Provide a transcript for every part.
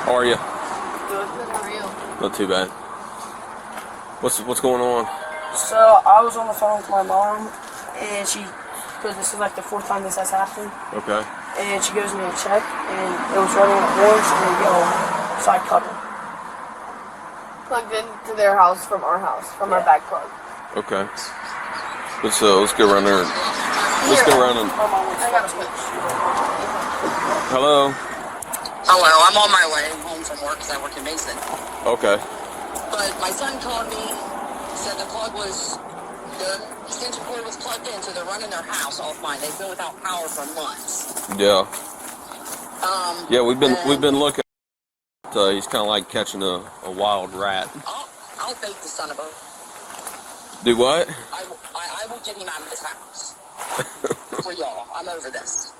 How are you? Good. How are you? Not too bad. What's going on? So I was on the phone with my mom, and because this is like the fourth time this has happened. Okay. And she gives me a check, and it was running orange and yellow, so I cut it. Plugged into their house from our house, from our back plug. Okay. Let's go around there. Let's go around and. I got a switch. Hello. Hello, I'm on my way home from work because I work in Mason. Okay. But my son called me, said the extension cord was plugged in, so they're running their house offline. They've been without power for months. Yeah. Yeah, we've been looking. He's kind of like catching a wild rat. I'll bait the son of a. Do what? I will get him out of this house. For y'all, I'm over this.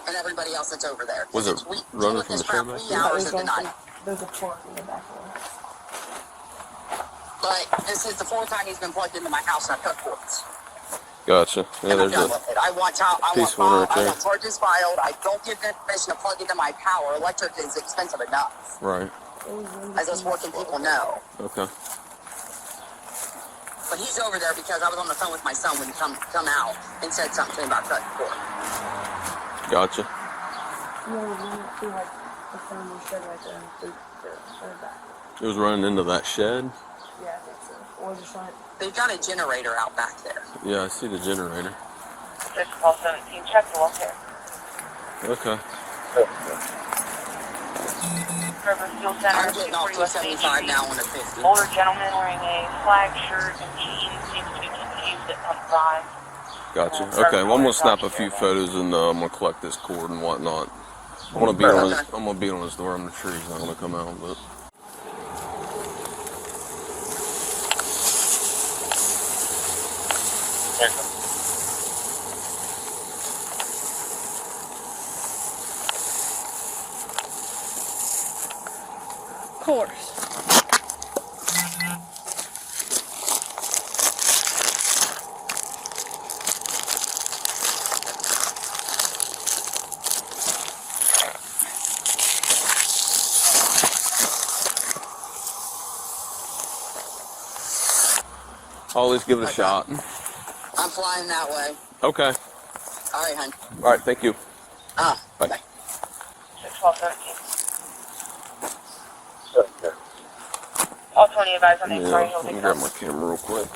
And everybody else that's over there. Was it running from the train back there? Hours of the night. There's a truck in the back door. But this is the fourth time he's been plugged into my house and I've cut cords. Gotcha. Yeah, there's a I want charges filed. I don't give them permission to plug into my power. Electric is expensive enough. Right. As us working people know. Okay. But he's over there because I was on the phone with my son when he come out and said something to me about cutting cord. Gotcha. It was running into that shed? Yeah, I think so. Or just like... They've got a generator out back there. Yeah, I see the generator. 617, check the locator. Okay. River Steel Center, I'm getting off 275 now on the 50. Older gentleman wearing a flag shirt and jeans seems to be confused at pump 5. Gotcha. Okay, well I'm gonna snap a few photos and I'm gonna collect this cord and whatnot. I'm gonna beat on his door. I'm sure he's not gonna come out, but. Of course. I'll at least give it a shot. I'm flying that way. Okay. All right, hon. All right, thank you. Bye. 61217. All 20 advised on the inquiry. Let me grab my camera real quick.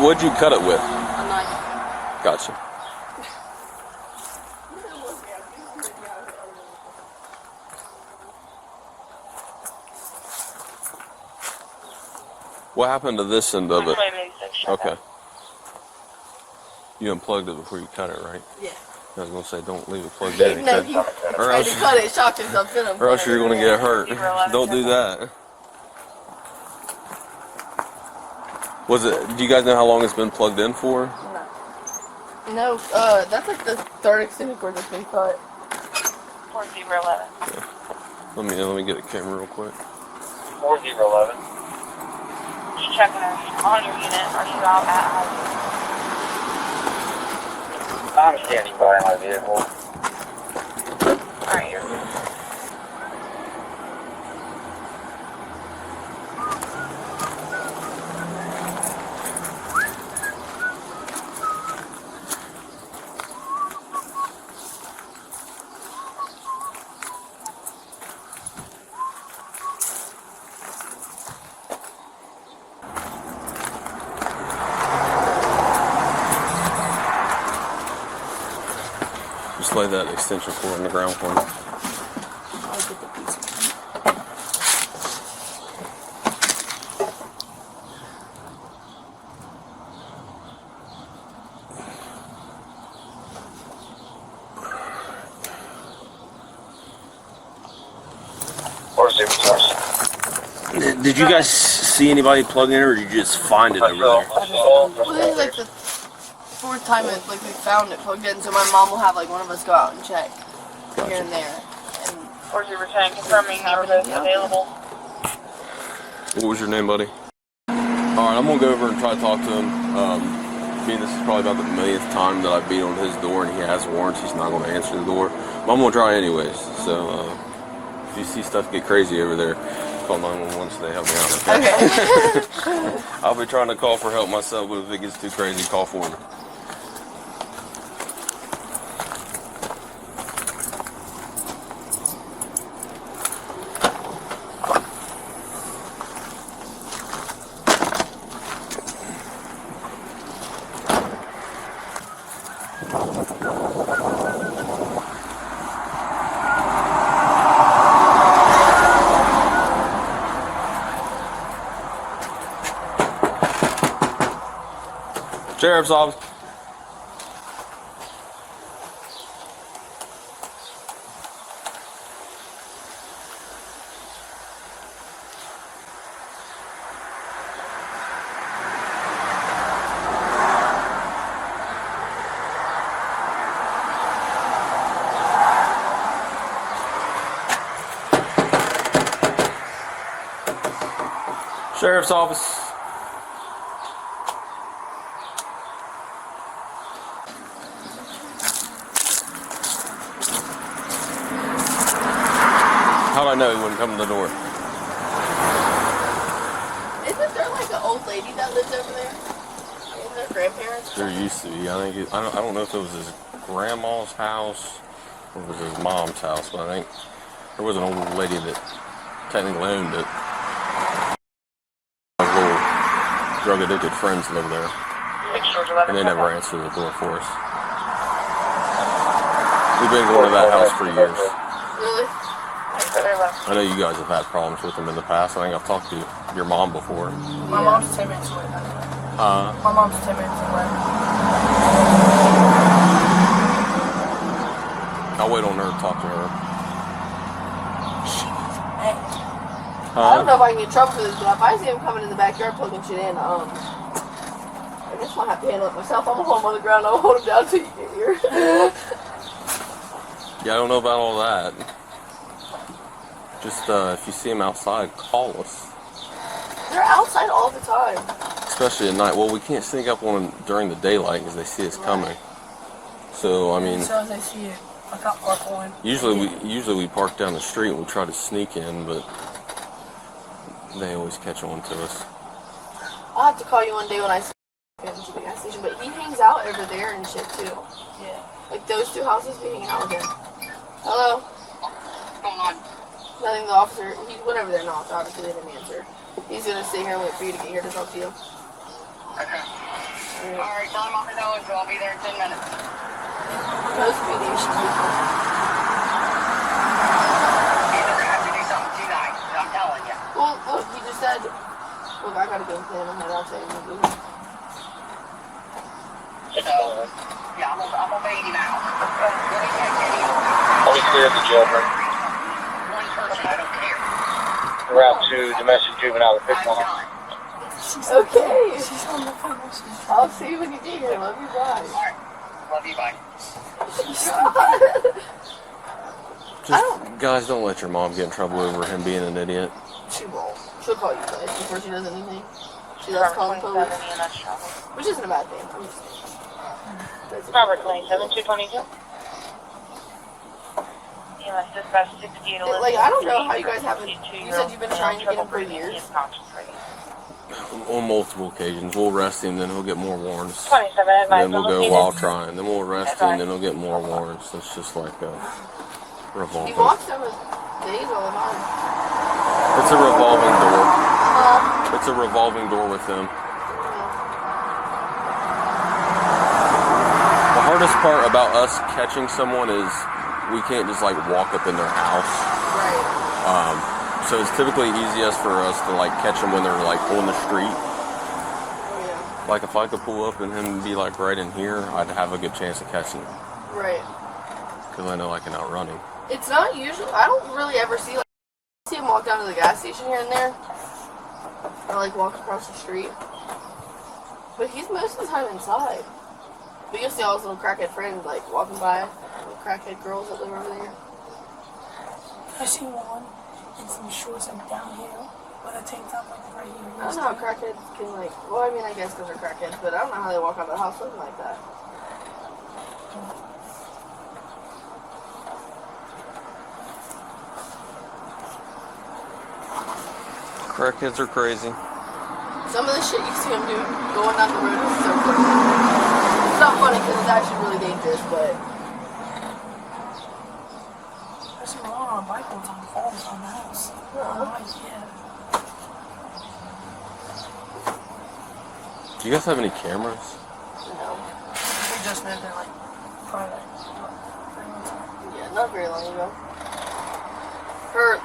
What'd you cut it with? A knife. Gotcha. What happened to this end of it? Okay. You unplugged it before you cut it, right? Yeah. I was gonna say, don't leave it plugged in. No, you tried to cut it, shocked yourself in him. Or else you're gonna get hurt. Don't do that. Do you guys know how long it's been plugged in for? No, that's like the third extended cord that's been cut. 4011. Yeah. Let me get a camera real quick. 4011. Just checking on your unit. Are you out at house? I'm standing by my vehicle. Alright, you're good. Just lay that extension cord on the ground for me. I'll get the piece. Did you guys see anybody plug in, or did you just find it over there? Well, this is like the fourth time we found it plugged in, so my mom will have like one of us go out and check here and there. And Or you return confirming neighborhood available. What was your name, buddy? All right, I'm gonna go over and try to talk to him. Being this is probably about the millionth time that I beat on his door and he has warrants, he's not gonna answer the door. But I'm gonna try anyways. So if you see stuff get crazy over there, call 911 so they help me out. Okay. I'll be trying to call for help myself, but if it gets too crazy, call for me. Sheriff's office. Sheriff's office. How'd I know he wouldn't come to the door? Isn't there like an old lady that lives over there? Isn't there grandparents? There used to be. I think I don't know if it was his grandma's house or it was his mom's house, but I think there was an old lady that technically owned it. My little drug addicted friends live there, and they never answer the door for us. We've been going to that house for years. Really? I know you guys have had problems with them in the past. I think I've talked to your mom before. My mom's 10 minutes away. My mom's 10 minutes away. I'll wait on her to talk to her. Hey. I don't know if I can get in trouble for this, but if I see him coming in the backyard plugging shit in, I guess I'll have to handle it myself. I'm gonna hold him on the ground. I'll hold him down until you get here. Yeah, I don't know about all that. Just if you see them outside, call us. They're outside all the time. Especially at night. Well, we can't sneak up on them during the daylight because they see us coming. So I mean, as soon as they see it, I got park on. usually we park down the street and we try to sneak in, but they always catch on to us. I'll have to call you one day when I see him to the gas station. But he hangs out over there and shit too. Yeah. Like those two houses, we hang out with him. Hello. What's going on? Nothing. The officer, he went over there and knocked. Obviously, they didn't answer. He's gonna sit here and wait for you to get here to talk to you. Okay. Alright, tell him off the nose, so I'll be there in 10 minutes. Most mediation people. He's gonna have to do something tonight, I'm telling you. Well, look, he just said, look, I got a game plan. I'm head out saying we'll do it. So, yeah, I'm obeying him out. Always clear the jailbreak. One person, I don't care. Route 2, domestic juvenile I'm victim. done. Okay. She's on the phone. I'll see you when you get here. Love you. Bye. Alright. Love you, bye. Just guys, don't let your mom get in trouble over him being an idiot. She won't. She'll call you guys before she does anything. She loves calling police, which isn't a bad thing. I'm just saying. Robert Lane, 7222. EMS dispatch 6811. Like, I don't know how you guys haven't. You said you've been trying to get him for years. On multiple occasions, we'll arrest him, then he'll get more warrants. 27 Then we'll go while trying. Then we'll arrest him, then he'll get more warrants. It's just like a He revolving. walks them days all the time. It's a revolving door. It's a revolving door with him. The hardest part about us catching someone is we can't just like walk up in their house. Right. So it's typically easiest for us to like catch them when they're like on the street. Yeah. Like if I could pull up and him be like right in here, I'd have a good chance of catching him. Right. Because I know I can outrun him. It's not usually. I don't really ever see him walk down to the gas station here and there, or like walk across the street. But he's most of the time inside. But you'll see all his little crackhead friends like walking by, little crackhead girls that live over there. I see one in some shorts and downhill. with a tank top like right here. I don't know how crackheads can like. Well, I mean, I guess because they're crackheads, but I don't know how they walk out of the house looking like that. Crackheads are crazy. Some of the shit you see them do going down the road is so funny. It's not funny because it's actually really dangerous, but. There's some alone on a bike one time falls on the house. Yeah. Do you guys have any cameras? No. We just moved there like Friday. Yeah, not very long ago.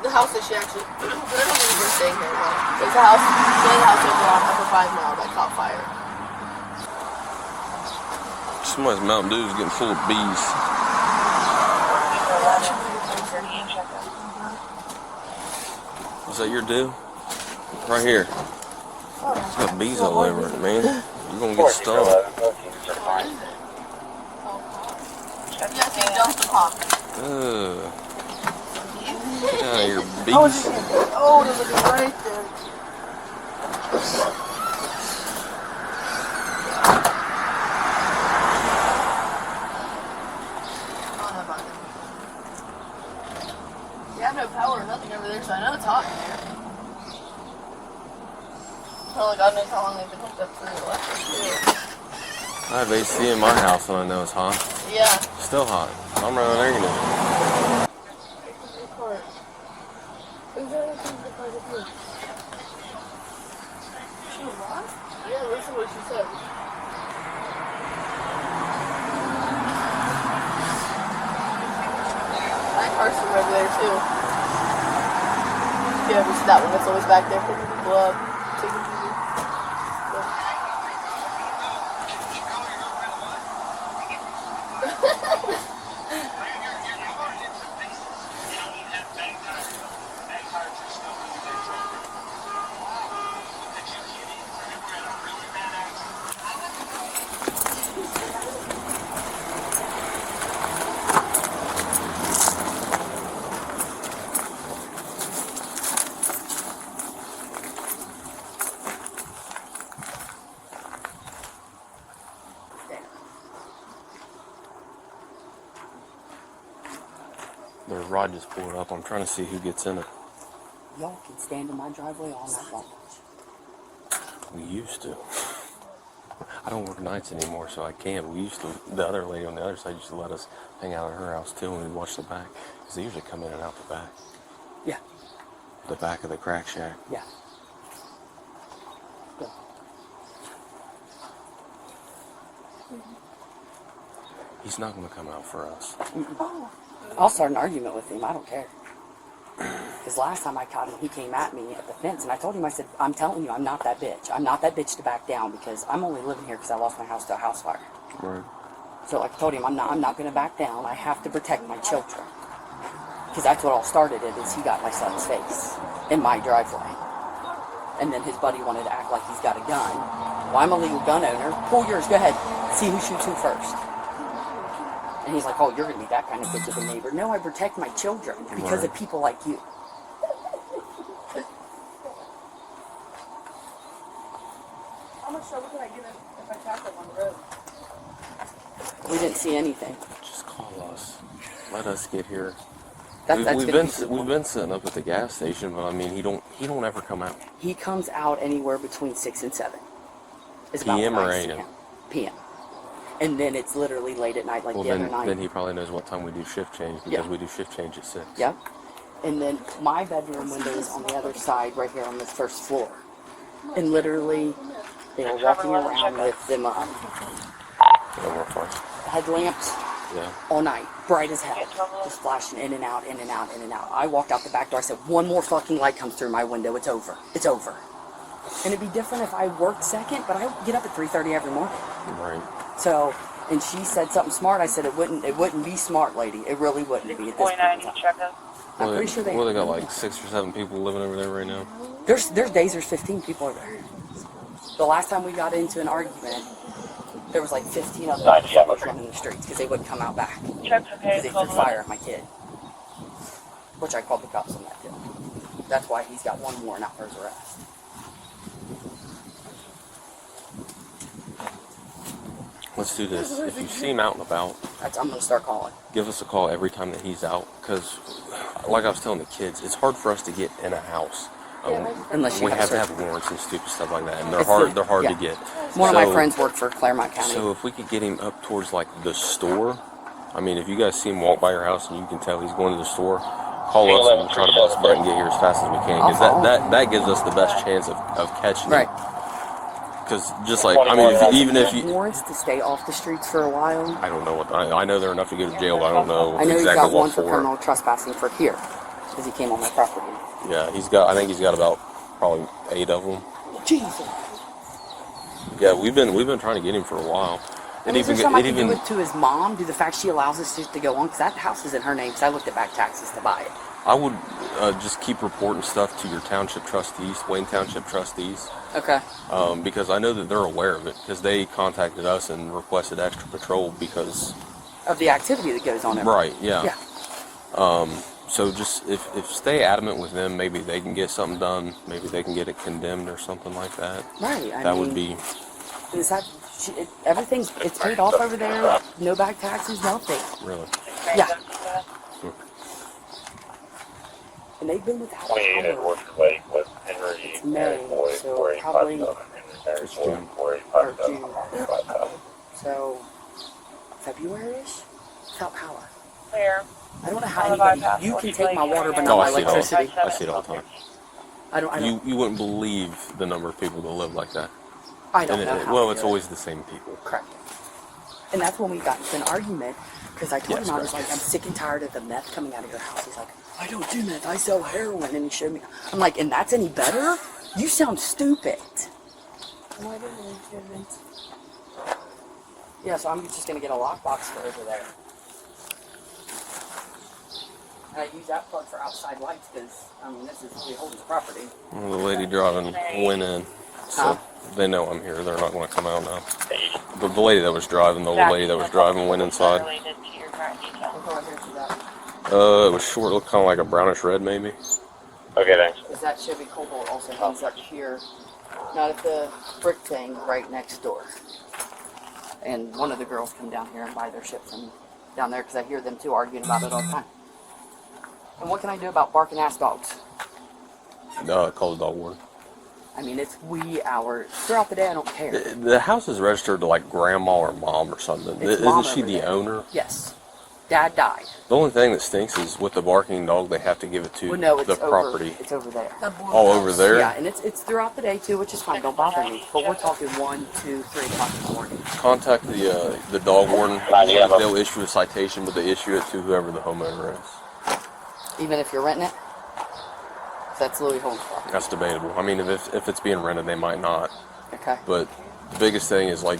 The house that she actually, but I don't think we're staying here now. There's a house, main house over on Upper 5 Mile that caught fire. Somebody's Mountain Dew is getting full of bees. Is that your dew? Right here. It's got bees all over it, man. You're gonna get stung. Yes, you dumped the pop. Get out of here, bees. Oh, there's a bee right there. You have no power or nothing over there, so I know it's hot in here. Oh, God knows how long they've been hooked up to the electric, too. I have AC in my house and I know it's hot. Yeah. Still hot. I'm running air conditioning. She was lost? Yeah, listen to what she said. That car's from over there, too. You ever see that one that's always back there picking people up? Taking people. The rod just pulled up. I'm trying to see who gets in it. Y'all can stand in my driveway all night long. We used to. I don't work nights anymore, so I can't. We used to. The other lady on the other side used to let us hang out at her house too, and we'd watch the back. Because they usually come in and out the back. Yeah. The back of the crack shack. Yeah. Go. He's not going to come out for us. I'll start an argument with him. I don't care. Because last time I caught him, he came at me at the fence, and I told him, I said, I'm telling you, I'm not that bitch. I'm not that bitch to back down because I'm only living here because I lost my house to a house fire. Right. So like I told him, I'm not going to back down. I have to protect my children. Because that's what all started it, is he got my son's face in my driveway. And then his buddy wanted to act like he's got a gun. Well, I'm a legal gun owner. Pull yours. Go ahead. See who shoots who first. And he's like, oh, you're going to be that kind of bitch of a neighbor. No, I protect my children because of people like you. How much trouble can I get if I tap them on the road? We didn't see anything. Just call us. Let us get here. That's we've gonna been sitting up at the gas station, but I mean, he don't ever come out. He comes out anywhere between 6 and 7. It's about PM when or I see AM? him. PM. And then it's literally late at night, like Well, the other night. then he probably knows what time we do shift change because Yeah. we do shift change at 6. Yep. And then my bedroom window is on the other side, right here on this first floor. And literally, they were walking around with them Yeah, we're fine. headlamps Yeah. all night, bright as hell, just flashing in and out, in and out, in and out. I walked out the back door. I said, one more fucking light comes through my window, it's over. It's over. And it'd be different if I worked second, but I get up at 3:30 every morning. Right. So, and she said something smart. I said it wouldn't be smart, lady. It really wouldn't be at this point in time. check-in. I'm pretty sure they. Well, they got like 6 or 7 people living over there right now. There's days there's 15 people over there. The last time we got into an argument, there was like 15 of them running the streets because they wouldn't come out back Check's because okay. they threw fire at my kid, which I called the cops on that too. That's why he's got one warrant out for his arrest. Let's do this. If you see him out and about, I'm going to start calling. give us a call every time that he's out. Because, like I was telling the kids, it's hard for us to get in a house. Unless you we have have to a have warrants and stupid stuff like that, and they're It's hard. the- They're hard yeah. to get. One of my friends worked for Clermont County. So if we could get him up towards like the store, I mean, if you guys see him walk by your house and you can tell he's going to the store, call us and we'll try to bust a butt and get here as fast as we can. Because that gives us the best chance of catching him. Right. Because just like, I mean, even if you... warrants to stay off the streets for a while. I don't know what... I know they're enough to go to jail, but I don't know I know exactly he's got what one for criminal trespassing for here. Because he came on my property. Yeah, I think he's got about probably 8 of them. Jesus. Yeah, we've been trying to get him for a while. And is there something I can do it to his mom? Do the fact she allows us to go on? Because that house is in her name. Because I looked at back taxes to buy it. I would just keep reporting stuff to your township trustees, Wayne Township trustees. Okay. Because I know that they're aware of it. Because they contacted us and requested extra patrol because... Of the activity that goes on every Right, yeah. Yeah. So just, if stay adamant with them, maybe they can get something done. Maybe they can get it condemned or something like that. Right. That would be... Is that... everything's... It's paid off over there. No back taxes, nothing. Really? Yeah. And they've been without power. 28 Edward Lake with Henry It's May, Boyd, so where he probably- popped up, and there's June. where he Or popped June. up. So, February-ish? Without power. Where? I don't know how anybody... You can take my water, but not Oh, my I see it all. electricity. I see it all the time. I don't You wouldn't believe the number of people that live like that. I don't And know how well, to it's do it. always the same people. Correct. And that's when we got into an argument, because I told Yes, him, I was correct. like, I'm sick and tired of the meth coming out of your house. He's like, I don't do meth, I sell heroin. And he showed me. I'm like, and that's any better? You sound stupid. Yeah, so I'm just going to get a lockbox for over there. And I use that plug for outside lights, because, I mean, this is Lee Holden's property. Well, the lady driving went in, so Huh? they know I'm here. They're not going to come out now. But the lady that was driving, the old lady that was driving, went inside. Related to your current details. Look over here to that. It was short, looked kind of like a brownish red, maybe. Okay, thanks. Is that Chevy Cobalt also hangs up here, not at the brick thing, right next door. And one of the girls come down here and buy their shit from down there, because I hear them two arguing about it all the time. And what can I do about barking ass dogs? Call the dog warden. I mean, it's wee hours. Throughout the day, I don't care. The house is registered to like grandma or mom or something. It's Isn't mom she over the there. owner? Yes. Dad died. The only thing that stinks is with the barking dog, they have to give it to Well, no, it's the property. over. It's over there. All over there? Yeah, and it's throughout the day too, which is fine. Don't bother me. But we're talking 1, 2, 3 o'clock in the morning. Contact the dog warden. They'll issue a citation, but they issue it to whoever the homeowner is. Even if you're renting it. That's Louis Holmes' property. That's debatable. I mean, if it's being rented, they might not. Okay. But the biggest thing is like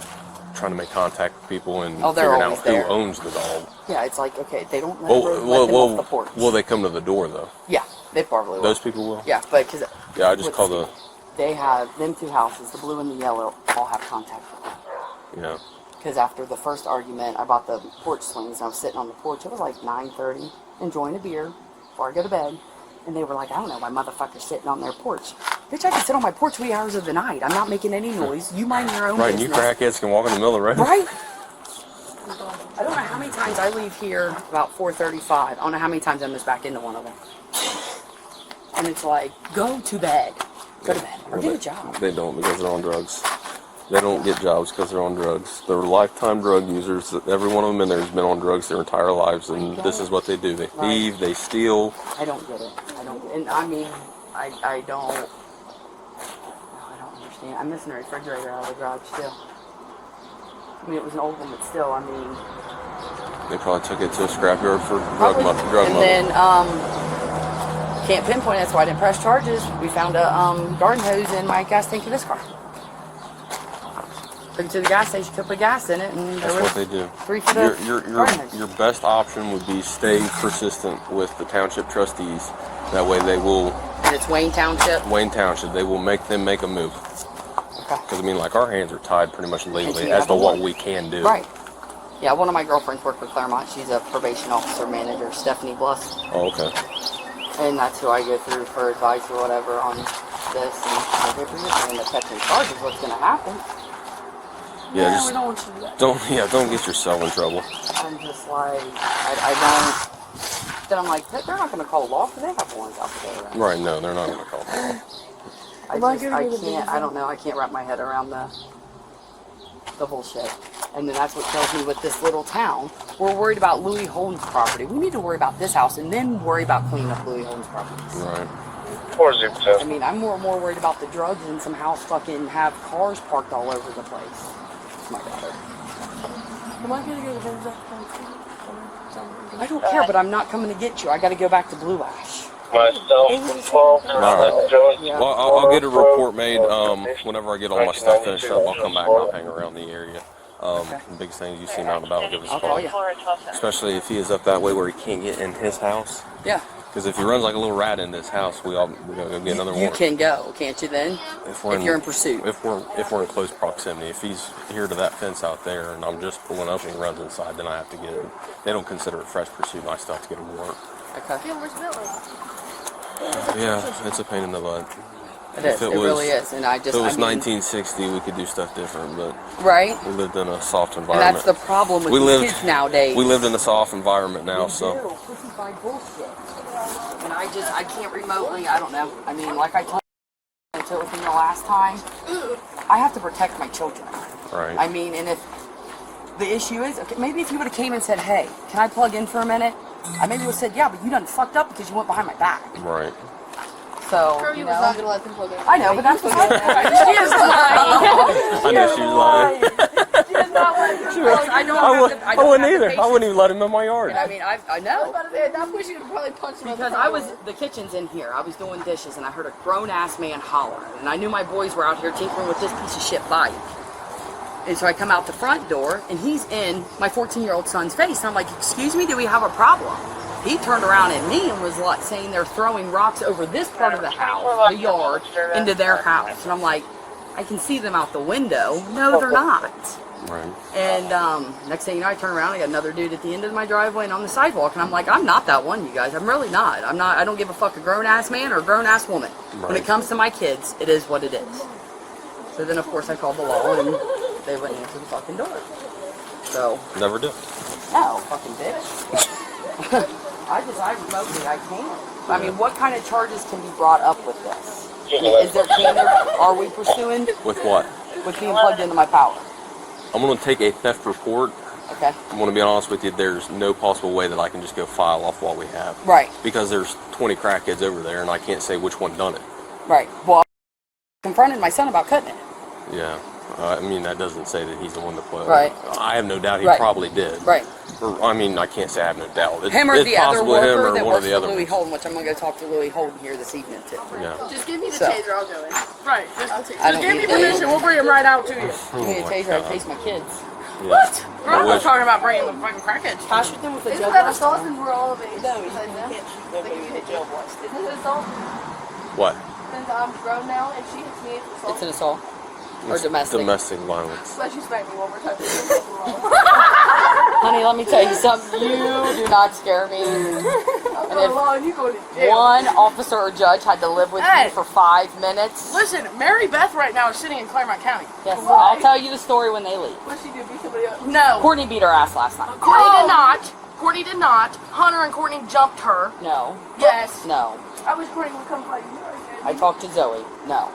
trying to make contact with people and Oh, they're figuring out always who there. owns the dog. Yeah, it's like, okay, they don't let them off the porch. Will they come to the door though? Yeah, they probably will. Those people will. Yeah, but because Yeah, I just call the. they have them two houses, the blue and the yellow, all have contact with them. Yeah. Because after the first argument, I bought the porch swings and I was sitting on the porch. It was like 9:30, enjoying a beer before I go to bed. And they were like, I don't know, my motherfucker's sitting on their porch. Bitch, I can sit on my porch 3 hours of the night. I'm not making any noise. You mind your own Right, and you business. crackheads can walk in the middle of the road. Right? I don't know how many times I leave here about 4:35. I don't know how many times I miss back into one of them. And it's like, go to bed. Go to bed. Or get a job. They don't because they're on drugs. They don't get jobs because they're on drugs. They're lifetime drug users. Every one of them in there has been on drugs their entire lives, and this is what they do. They thieve, they steal. I don't get it. I don't get it. And I mean, I don't understand. I'm missing a refrigerator out of the garage still. I mean, it was an old one, but still, I mean. They probably took it to a scrapyard for Probably. drug And money. then, can't pinpoint it, that's why I didn't press charges. We found a garden hose in my gas tank of this car. Took it to the gas station, put gas in it, and there That's was what they do. 3 foot of garden hose. Your best option would be stay persistent with the township trustees. That way they will, And it's Wayne Township. Wayne Township, they will make them make a move. Okay. Because, I mean, like, our hands are tied pretty much legally Until you as have to a what warrant. we can do. Right. Yeah, one of my girlfriends worked for Clermont. She's a probation officer manager, Stephanie Bluss. Oh, okay. And that's who I go through for advice or whatever on this. And if you're just going to catch me charges, what's going to happen? Yeah, we just don't want you to do that. don't get yourself in trouble. I'm just like, I don't. Then I'm like, they're not going to call law because they have warrants out there. Right? No, they're not gonna call. I can't. I don't know. I can't wrap my head around the bullshit. And then that's what tells me with this little town, we're worried about Louis Holmes' property. We need to worry about this house and then worry about cleaning up Louis Holmes' properties. Right. 402. I mean, I'm more worried about the drugs and some house fucking have cars parked all over the place. It's my daughter. Am I gonna go to Vince I don't care, but I'm not coming to get you. I got to go back to Blue Ash. Myself from 12. Alright. Jones. Yeah. Well, I'll get a report made. Whenever I get all my stuff finished up, I'll come back and I'll hang around the area. The biggest things you see out and about, give us a I'll call. call you. Especially if he is up that way where he can't get in his house. Yeah. Because if he runs like a little rat in this house, we're gonna go get another You warrant. can go, can't you then? If you're in pursuit. If we're in close proximity, if he's here to that fence out there and I'm just pulling up and he runs inside, then I have to get him. They don't consider it fresh pursuit, and I still have to get a warrant. Okay. Yeah, where's Billy? Yeah, it's a pain in the butt. It is. It really is. And I just, If it was I mean, 1960, we could do stuff different, but right? we lived in a soft And environment. that's the problem with We these lived- kids nowadays. We lived in a soft environment now, so. Pussy by bullshit. And I can't remotely, I don't know. I mean, like I told you within the last time, I have to protect my children. Right. I mean, and if the issue is, okay, maybe if you would have came and said, hey, can I plug in for a minute? I maybe would have said, yeah, but you done fucked up because you went behind my back. Right. So, Kirby you was know, not gonna let them plug in. I know, but that's what she is I know she was lying. She is not letting me plug. I know I wouldn't either. I wouldn't even let him in my yard. And I mean, I I was know. about to say, at that point, you could probably punch him. Because I was, the kitchen's in here. I was doing dishes and I heard a grown ass man holler. And I knew my boys were out here tinkering with this piece of shit bike. And so I come out the front door and he's in my 14-year-old son's face. And I'm like, excuse me, do we have a problem? He turned around at me and was like saying they're throwing rocks over this part of the house, the yard, into their house. And I'm like, I can see them out the window. No, they're not. Right. And next thing you know, I turn around, I got another dude at the end of my driveway and on the sidewalk, and I'm like, I'm not that one, you guys. I'm really not. I'm not. I don't give a fuck a grown ass man or a grown ass woman. When it Right. comes to my kids, it is what it is. So then, of course, I called the law, and they wouldn't answer the fucking door. So Never do. no, fucking bitch. I remotely, I can't. I mean, what kind of charges can be brought up with this? Are we pursuing With what? with being plugged into my power? I'm going to take a theft report. Okay. I'm going to be honest with you. There's no possible way that I can just go file off what we have. Right. Because there's 20 crackheads over there, and I can't say which one done it. Right. Well, I confronted my son about cutting it. Yeah. I mean, that doesn't say that he's the one to play. Right. I have no doubt he Right. probably did. Right. Or, I mean, I can't say I have no doubt. Him or it's the other possible him worker or that one of works the for other Louis ones. Holden, which I'm going to go talk to Louis Holden here this evening too. Yeah. Just give me the So. taser, I'll go in. Right. I'll take I it. don't Give me need permission. that. We'll bring him right out to you. Give me a Oh my taser, I God. chase my kids. Yeah. What? We're I not wish- talking about bringing the fucking crackheads. I shoot them with a Isn't jug that last assault time. since we're all of age? No, Besides you that? can't shoot Like, them you with hit a jail me. blast. Isn't it assault? What? Since I'm grown now and she hits me, it's assault. It's an assault. Or domestic. Domestic violence. Unless you smack me one more time. It's assault. Honey, let me tell you something. You do not scare me. I'm And going if along, you go to jail. one officer or judge had to live with Hey. me for 5 minutes, Listen, Mary Beth right now is sitting in Clermont County. yes, I'll tell you the story when they leave. What'd she do? Beat somebody up? No. Courtney beat her ass last night. Courtney did not. Courtney did not. Hunter and Courtney jumped her. No, Yes. no. I wish Courtney would come fight you. I talked to Zoe. No.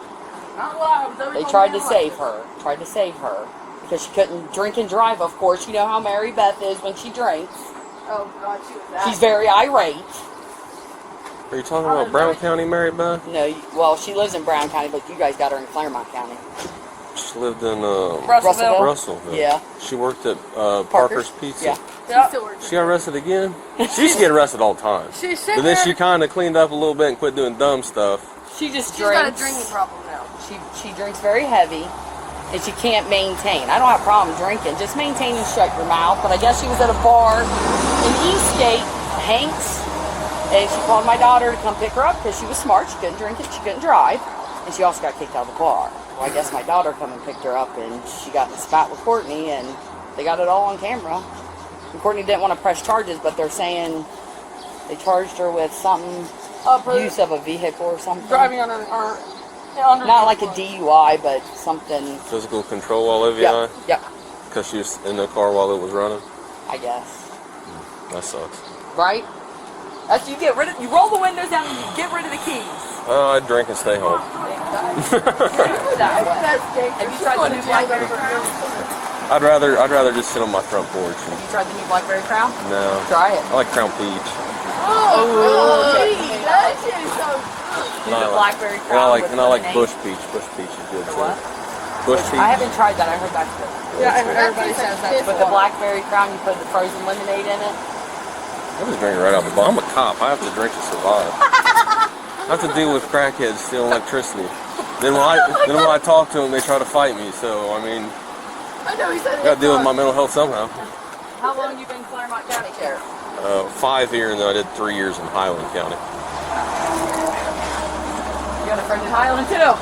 Not live. They tried to save her. Tried to save her. Because she couldn't drink and drive, of course. You know how Mary Beth is when she drinks. Oh, God, she was that. She's very irate. Are you talking about Brown County, Mary Beth? No, well, she lives in Brown County, but you guys got her in Clermont County. She lived in Russellville. Russellville. Yeah. She worked at Parker's Pizza. Yeah. Yeah. Still working. She got arrested again? She used to get arrested all the time. She's sitting But then there. she kind of cleaned up a little bit and quit doing dumb stuff. She just She's got a drinks. drinking problem now. She drinks very heavy, and she can't maintain. I don't have a problem drinking, just maintain and shut your mouth. But I guess she was at a bar in Eastgate, Hanks, and she called my daughter to come pick her up because she was smart. She couldn't drink it, she couldn't drive, and she also got kicked out of the bar. Well, I guess my daughter come and picked her up, and she got in a spat with Courtney, and they got it all on camera. And Courtney didn't want to press charges, but they're saying they charged her with something. use of a vehicle or something. Driving under the or yeah, under Not the like a influence. DUI, but something. Physical control while Yeah, LVI? yeah, Because she was in the car while it was running? I guess. That sucks. Right? That's you get rid of. You roll the windows down and you get rid of the keys. Oh, I'd drink and stay home. That way. Have you tried the new Blackberry Crown? I'd rather just sit on my front porch. Have you tried the new Blackberry Crown? No. Try it. I like Crown Peach. Oh, that shit is so Do the Blackberry And Crown. I like with Bush Peach. Bush Peach is good too. What? Bush Peach. I haven't tried that. I heard that's good. Yeah, everybody says that. With the Blackberry Crown, you put the frozen lemonade in it. I was drinking right out the bottle. I'm a cop. I have to drink to survive. I have to deal with crackheads stealing electricity. Then when I talk to them, they try to fight me. So I mean, I know he said I got to deal with my mental health somehow. How long you been Clermont County Sheriff? 5 here, and then I did 3 years in Highland County. You got a friend in Highland too.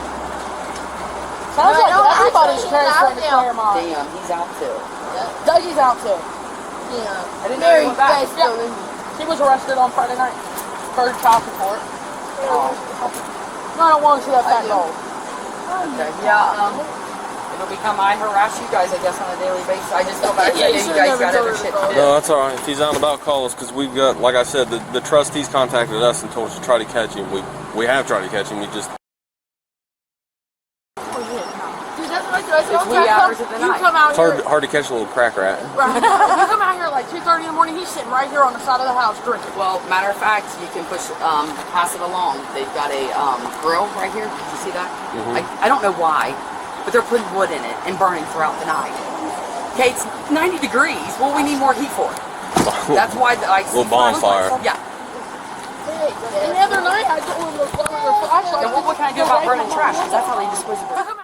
Sounds like No, everybody's actually, transferring to he's out Clermont. Damn, he's out too. Dougie's out too. Yeah. I didn't know he went back. Yeah. He was arrested on Friday night for child support. No, I don't want to see that fat dog. Okay. Yeah, it'll become I harass you guys, I guess, on a daily basis. I just feel bad. Yeah, I know you you should've guys never got told other her shit to to do. No, that's all right. If he's out and about, call us because we've got, like I said, the trustees contacted us and told us to try to catch him. We have tried to catch him. We just Dude, that's what I said. It's wee hours of the You night. come out it's here. hard to catch a little crack rat. Right. You come out here like 2:30 in the morning. He's sitting right here on the side of the house drinking. Well, matter of fact, you can pass it along. They've got a grill right here. Did you see that? I don't know why, but they're putting wood in it and burning throughout the night. Okay, it's 90 degrees. Well, we need more heat for it. That's why the ice. Little bonfire. Yeah. And the other night, I told him to lower their flashlight. And what can I do about burning trash? Because that's how they dispose of it.